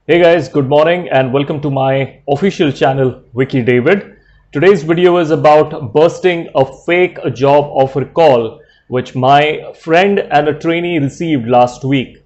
Hey guys, good morning and welcome to my official channel Wiki David. Today's video is about busting a fake job offer call which my friend and a trainee received last week.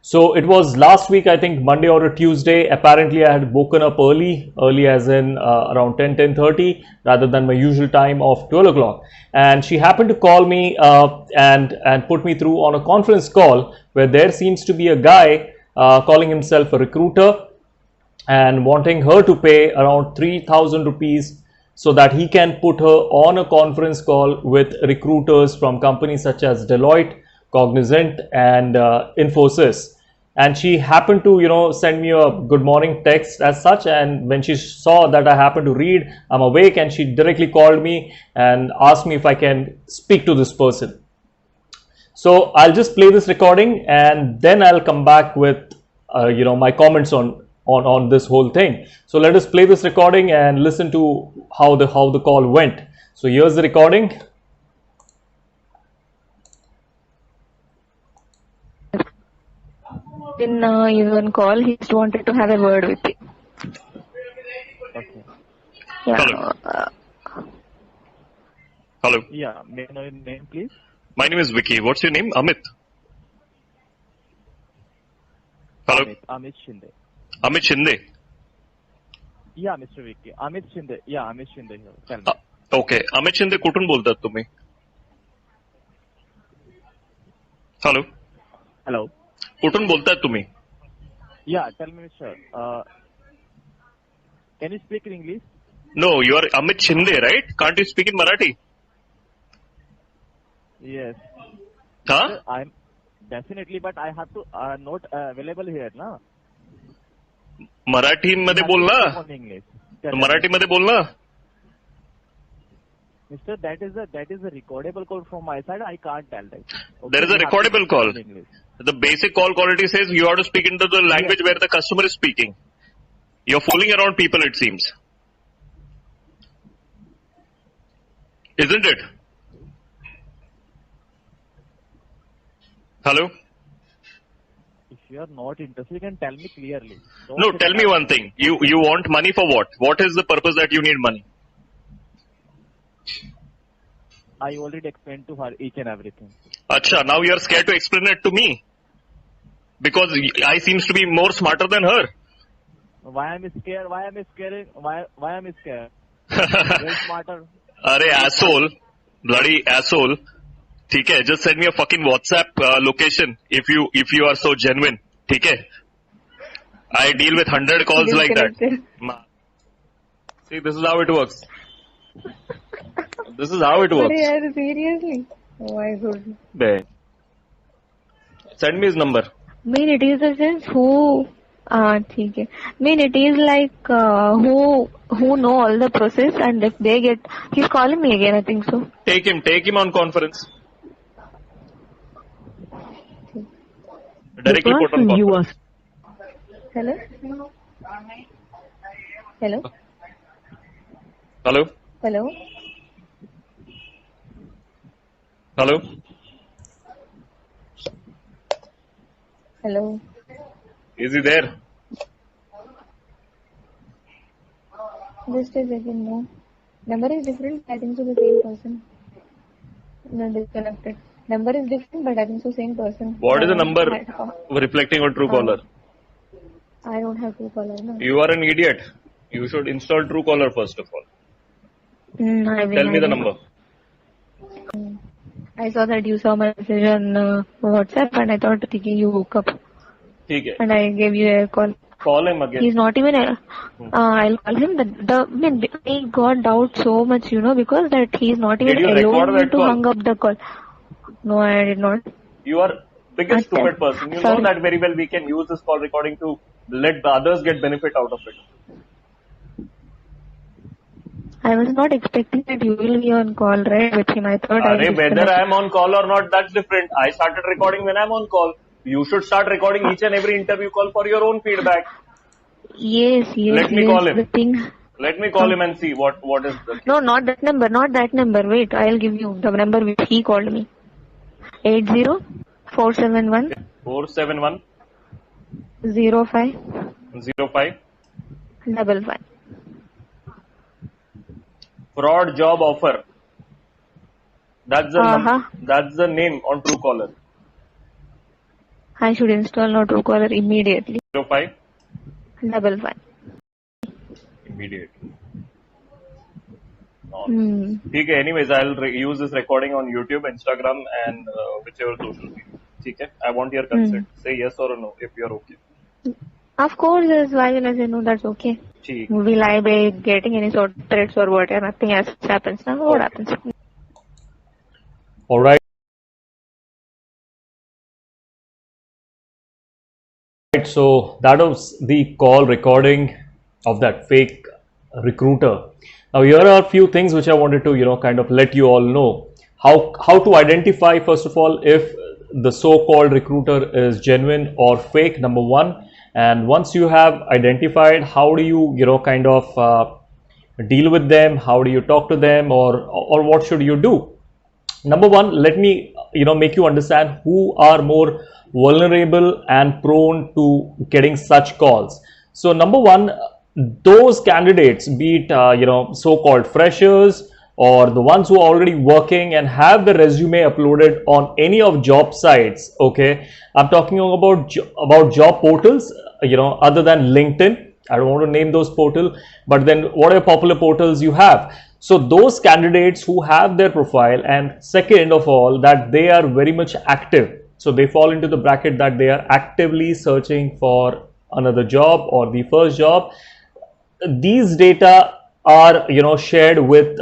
So it was last week, I think Monday or a Tuesday. Apparently I had woken up early as in around 10:30 rather than my usual time of 12 o'clock. And she happened to call me and put me through on a conference call where there seems to be a guy calling himself a recruiter and wanting her to pay around 3,000 rupees so that he can put her on a conference call with recruiters from companies such as Deloitte, Cognizant, and Infosys. And she happened to, send me a good morning text as such. And when she saw that I happened to read, I'm awake, and she directly called me and asked me if I can speak to this person. So I'll just play this recording and then I'll come back with my comments on this whole thing. So let us play this recording and listen to how the call went. So here's the recording. In one call, he just wanted to have a word with you. Okay. Yeah. Hello. Hello. Yeah. May I know your name, please? My name is Vicky. What's your name? Amit. Hello. Amit Shinde. Amit Shinde. Yeah, Mr. Vicky. Amit Shinde. Yeah, Amit Shinde here. Tell me. Okay Amit Shinde कुठून बोलतात तुम्ही? Hello. Hello. कुठून बोलतात तुम्ही? Yeah, tell me, sir. Can you speak in English? No, you are Amit Shinde, right? Can't you speak in Marathi? Yes. Huh? Sir, I'm definitely, but I have to not available here, na? मराठीमध्ये बोल ना. On English. Tell me. मराठीमध्ये बोल ना. Mister, that is a recordable call from my side. I can't tell that. Okay, There is a you have to recordable speak call. in English. The basic call quality says you have to speak into the language where the customer is speaking. You're fooling around people, it seems. Isn't it? Hello? If you are not interested, you can tell me clearly. Don't No, say tell that me I- one thing. You want money for what? What is the purpose that you need money? I already explained to her each and everything. Acha, now you are scared to explain it to me. Because I seems to be more smarter than her. Why am I scared? Why am I scared? Why am I scared? Very smarter. Arey asshole. Bloody asshole. ठीक है, just send me a fucking WhatsApp location if you are so genuine. ठीक है? I deal with 100 calls like that. See, this is how it works. This is how it works. Yeah, seriously. Oh my god. Beh. Send me his number. Mean it is a sense who. ठीक है. Mean it is like who know all the process, and if they get, he's calling me again. I think so. Take him on conference. Directly put on conference. Hello. Hello. Hello? Hello. Hello? Hello. Is he there? Just a second. No. Number is different. I think so. The same person. No, disconnected. Number is different, but I think so. Same person. What is the number reflecting on Truecaller? I don't have Truecaller. No. You are an idiot. You should install Truecaller first of all. I will. Tell me the number. I saw that you saw my message on WhatsApp, and I thought thinking you woke up, ठीक है. and I gave you a call. Call him again. He's not even. I'll call him. I got doubt so much, because that he's not even Did you record allowing me that to call? hang up the call. No, I did not. You are biggest stupid person. You know that very well. We can use this call recording to let the others get benefit out of it. I was not expecting that you will be on call, right, with him. I thought Whether I am on call or not, that's different. I started recording when I'm on call. You should start recording each and every interview call for your own feedback. Yes. Let me call him. The thing. Let me call him and see what is the... No, not that number. Not that number. Wait, I'll give you the number which he called me. 80 471 471 05 05 11. fraud job offer. That's the Uh-huh. that's the name on Truecaller. I should install no Truecaller immediately. 05 11. immediately. Hmm. Okay, anyways, I'll use this recording on YouTube, Instagram, and whichever social media. Okay, I want your consent. Say yes or no if you're okay. Of course, is why will I say no? That's okay. ठीक. Will I be getting any sort of threats or whatever? Nothing else happens now. What happens? All right. So that was the call recording of that fake recruiter. Now here are a few things which I wanted to kind of let you all know. How to identify, first of all, if the so-called recruiter is genuine or fake, number one. And once you have identified, how do you kind of deal with them? How do you talk to them, or what should you do? Number one, let me make you understand who are more vulnerable and prone to getting such calls. So number one, those candidates, be it so-called freshers or the ones who are already working and have the resume uploaded on any of job sites. Okay, I'm talking about job portals, other than LinkedIn. I don't want to name those portals, but then what are popular portals you have? So those candidates who have their profile, and second of all, that they are very much active. So they fall into the bracket that they are actively searching for another job or the first job. These data are shared with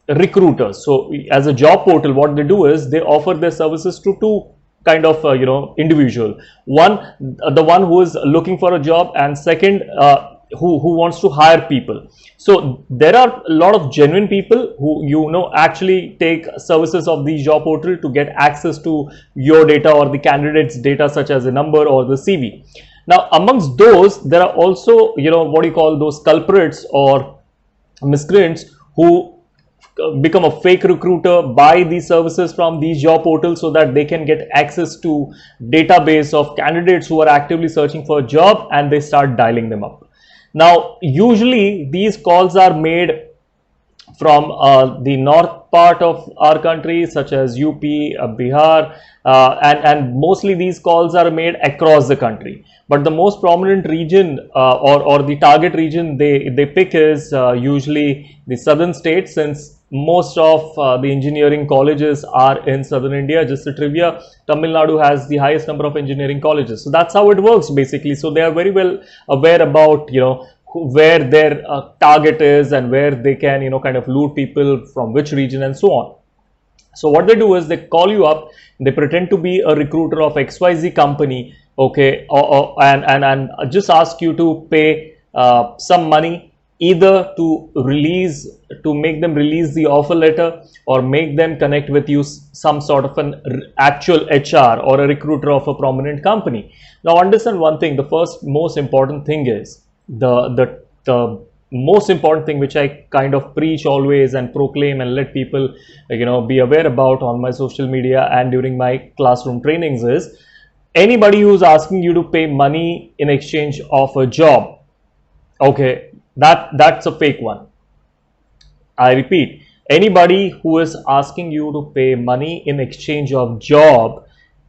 recruiters. So as a job portal, what they do is they offer their services to two kind of individual. One, the one who is looking for a job, and second, who wants to hire people. So there are a lot of genuine people who actually take services of the job portal to get access to your data or the candidate's data, such as a number or the CV. Now amongst those, there are also what you call those culprits or miscreants who become a fake recruiter, buy these services from these job portals so that they can get access to database of candidates who are actively searching for a job, and they start dialing them up. Now usually these calls are made from the north part of our country, such as UP, Bihar, and mostly these calls are made across the country. But the most prominent region or the target region they pick is usually the southern states, since most of the engineering colleges are in southern India. Just a trivia, Tamil Nadu has the highest number of engineering colleges. So that's how it works basically. So they are very well aware about where their target is and where they can kind of loot people from which region and so on. So what they do is they call you up, they pretend to be a recruiter of XYZ company, okay, and just ask you to pay some money, either to make them release the offer letter, or make them connect with you some sort of an actual HR or a recruiter of a prominent company. Now understand one thing, the first most important thing is the most important thing which I kind of preach always and proclaim and let people be aware about on my social media and during my classroom trainings is, anybody who's asking you to pay money in exchange of a job, okay, that's a fake one. I repeat, anybody who is asking you to pay money in exchange of job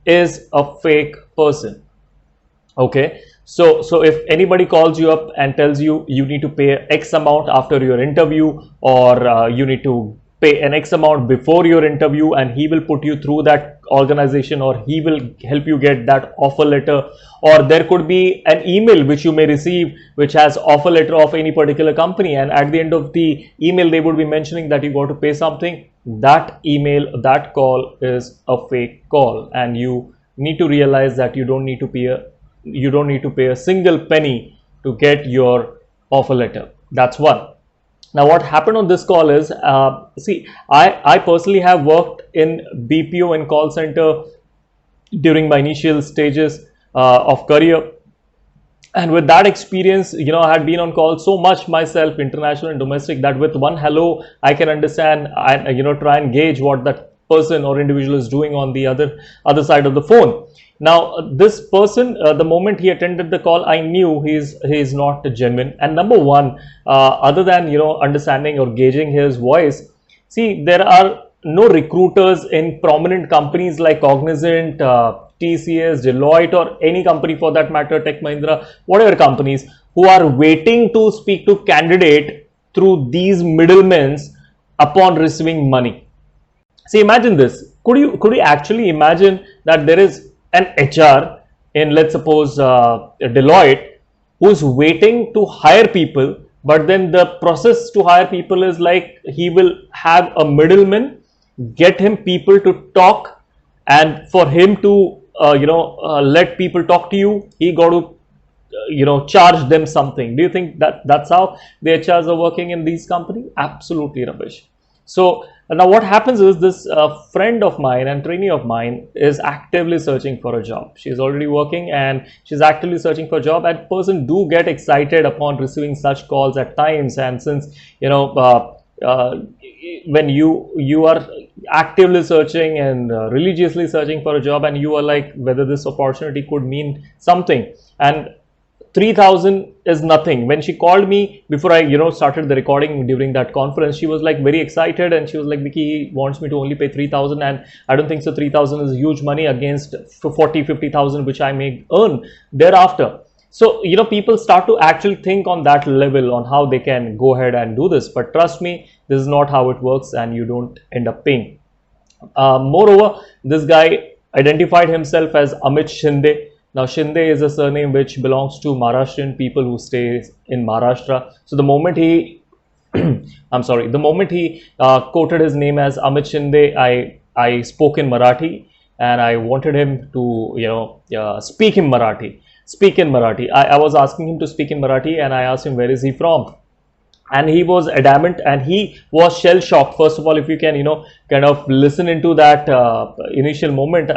is a fake person. Okay, so if anybody calls you up and tells you you need to pay X amount after your interview, or you need to pay an X amount before your interview, and he will put you through that organization, or he will help you get that offer letter, or there could be an email which you may receive which has offer letter of any particular company, and at the end of the email they would be mentioning that you got to pay something. That email, that call is a fake call, and you need to realize that you don't need to pay a single penny to get your offer letter. That's one. Now what happened on this call is, see, I personally have worked in BPO and call center during my initial stages of career, and with that experience, I had been on call so much myself, international and domestic, that with one hello I can understand and try and gauge what that person or individual is doing on the other side of the phone. Now, this person, the moment he attended the call, I knew he's not genuine. And number one, other than understanding or gauging his voice, see, there are no recruiters in prominent companies like Cognizant, TCS, Deloitte, or any company for that matter, Tech Mahindra, whatever companies, who are waiting to speak to candidate through these middlemen upon receiving money. See, imagine this. Could you actually imagine that there is an HR in, let's suppose, Deloitte, who's waiting to hire people, but then the process to hire people is like he will have a middleman get him people to talk, and for him to let people talk to you, he got to charge them something. Do you think that that's how the HRs are working in these companies? Absolutely rubbish. So now what happens is this friend of mine and trainee of mine is actively searching for a job. She's already working and she's actively searching for a job, and person do get excited upon receiving such calls at times. And since when you are actively searching and religiously searching for a job, and you are like whether this opportunity could mean something, and 3,000 is nothing. When she called me before I started the recording during that conference, she was like very excited and she was like, Vicky wants me to only pay 3,000, and I don't think so 3,000 is huge money against 40-50,000 which I may earn thereafter. So people start to actually think on that level on how they can go ahead and do this, but trust me, this is not how it works, and you don't end up paying. Moreover, this guy identified himself as Amit Shinde. Now, Shinde is a surname which belongs to Maharashtrian people who stay in Maharashtra. So the moment he, I'm sorry, the moment he quoted his name as Amit Shinde, I spoke in Marathi, and I wanted him to, speak in Marathi. I was asking him to speak in Marathi, and I asked him, where is he from? And he was adamant, and he was shell shocked. First of all, if you can, kind of listen into that initial moment,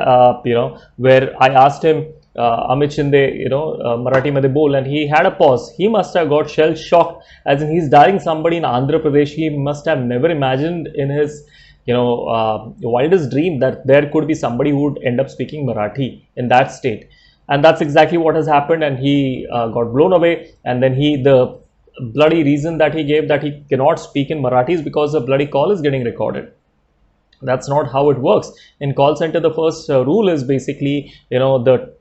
where I asked him, Amit Shinde, Marathi Madhe bol, and he had a pause. He must have got shell shocked, as in he's dialing somebody in Andhra Pradesh. He must have never imagined in his, wildest dream that there could be somebody who would end up speaking Marathi in that state. And that's exactly what has happened, and he got blown away. And then the bloody reason that he gave that he cannot speak in Marathi is because the bloody call is getting recorded. That's not how it works. In call center, the first rule is basically, the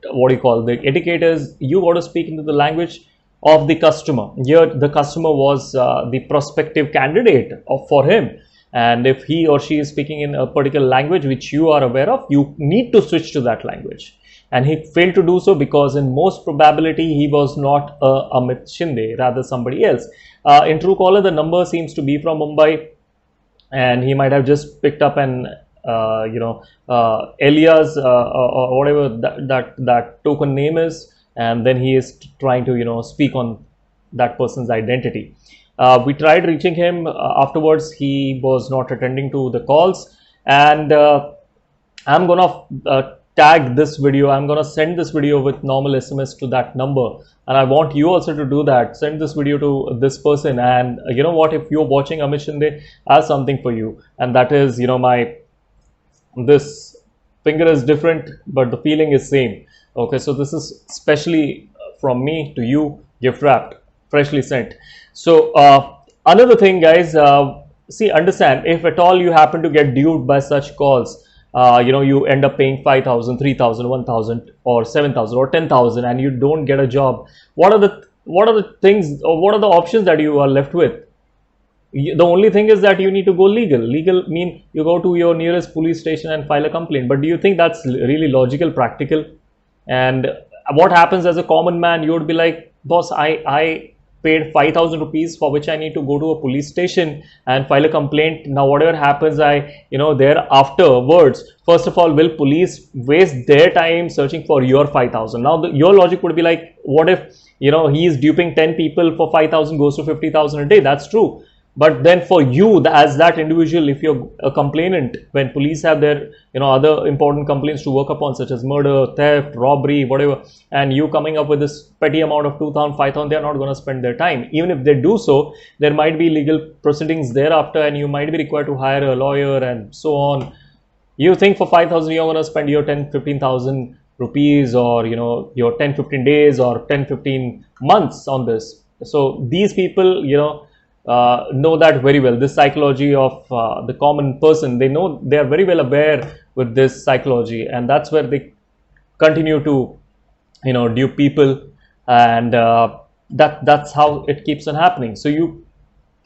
etiquette is you got to speak into the language of the customer. Here, the customer was the prospective candidate for him. And if he or she is speaking in a particular language which you are aware of, you need to switch to that language. And he failed to do so because in most probability, he was not Amit Shinde, rather somebody else. In Truecaller, the number seems to be from Mumbai, and he might have just picked up an Elias or whatever that token name is, and then he is trying to speak on that person's identity. We tried reaching him afterwards. He was not attending to the calls, and I'm gonna tag this video. I'm gonna send this video with normal SMS to that number, and I want you also to do that. Send this video to this person, and you know what, if you're watching, Amit Shinde has something for you, and that is, this finger is different but the feeling is same. Okay, so this is specially from me to you, gift wrapped, freshly sent. So another thing, guys, see, understand, if at all you happen to get duped by such calls, you end up paying 5,000, 3,000, 1,000 or 7,000 or 10,000, and you don't get a job. What are the things, or what are the options that you are left with? The only thing is that you need to go legal. Legal mean you go to your nearest police station and file a complaint. But do you think that's really logical, practical? And what happens as a common man? You would be like, boss, I paid 5,000 rupees for which I need to go to a police station and file a complaint. Now, whatever happens, there afterwards, first of all, will police waste their time searching for your 5,000? Now, your logic would be like, what if, he is duping 10 people for 5,000 goes to 50,000 a day? That's true. But then for you, as that individual, if you're a complainant, when police have their, other important complaints to work upon, such as murder, theft, robbery, whatever, and you coming up with this petty amount of 2,000, 5,000, they're not going to spend their time. Even if they do so, there might be legal proceedings thereafter, and you might be required to hire a lawyer and so on. You think for 5,000 you're going to spend your 10-15,000 rupees, or your 10-15 days or 10-15 months on this. So these people know that very well, this psychology of the common person. They know, they are very well aware with this psychology, and that's where they continue to dupe people, and that's how it keeps on happening. So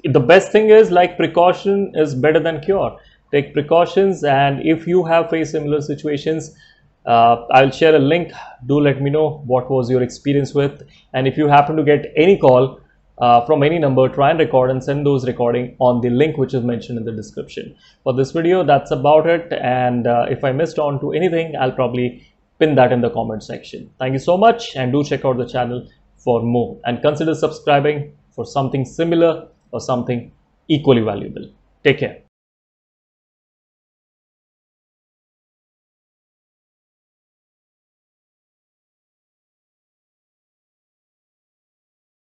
the best thing is, like, precaution is better than cure. Take precautions, and if you have faced similar situations, I'll share a link. Do let me know what was your experience with, and if you happen to get any call from any number, try and record and send those recording on the link which is mentioned in the description. For this video, that's about it, and if I missed on to anything, I'll probably pin that in the comment section. Thank you so much, and do check out the channel for more, and consider subscribing for something similar or something equally valuable. Take care.